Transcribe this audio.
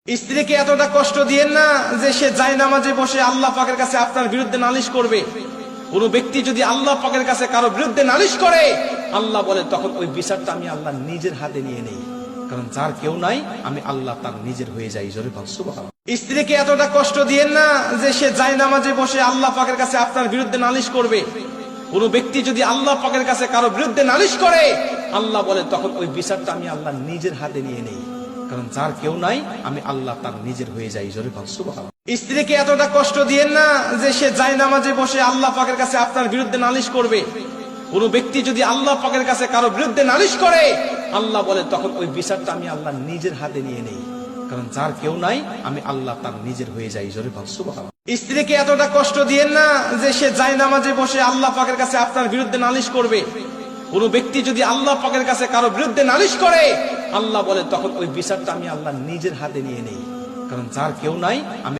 স্ত্রীকে এতটা কষ্ট দিয়েন না যে সে জায়নামাজে বসে আল্লাহ পাকের কাছে আপনার বিরুদ্ধে নালিশ করবে। কোন ব্যক্তি যদি আল্লাহ পাকের কাছে কারো বিরুদ্ধে নালিশ করে, আল্লাহ বলে তখন ওই বিচারটা আমি আল্লাহ নিজের হাতে নিয়ে নেই, কারণ যার কেউ নাই আমি আল্লাহ তার নিজের হয়ে যাই। জোরে বল সুবহানাল্লাহ। স্ত্রীকে এতটা কষ্ট দিয়েন না যে সে জায়নামাজে বসে আল্লাহ পাকের কাছে আপনার বিরুদ্ধে নালিশ করবে। কোন ব্যক্তি যদি আল্লাহ পাকের কাছে কারো বিরুদ্ধে নালিশ করে, আল্লাহ বলে তখন ওই বিচারটা আমি আল্লাহ নিজের হাতে নিয়ে নেই, কারণ যার কেউ নাই আমি আল্লাহ তার নিজের হয়ে যাই। জোরে বল সুবহানাল্লাহ। স্ত্রীকে এতটা কষ্ট দিয়েন না যে সে জায়নামাজে বসে আল্লাহ পাকের কাছে আপনার বিরুদ্ধে নালিশ করবে। কোন ব্যক্তি যদি আল্লাহ পাকের কাছে কারো বিরুদ্ধে নালিশ করে, আল্লাহ বলে তখন ওই বিচারটা আমি আল্লাহ নিজের হাতে নিয়ে নেই, কারণ যার কেউ নাই আমি আল্লাহ তার নিজের হয়ে যাই। জোরে বল সুবহানাল্লাহ। স্ত্রীকে এতটা কষ্ট দিয়েন না যে সে জায়নামাজে বসে আল্লাহ পাকের কাছে আপনার বিরুদ্ধে নালিশ করবে। কোন ব্যক্তি যদি আল্লাহ পাকের কাছে কারো বিরুদ্ধে নালিশ করে, আল্লাহ বলে তখন ওই বিচারটা আমি আল্লাহ নিজের হাতে নিয়ে নেই, কারণ যার কেউ নাই আমি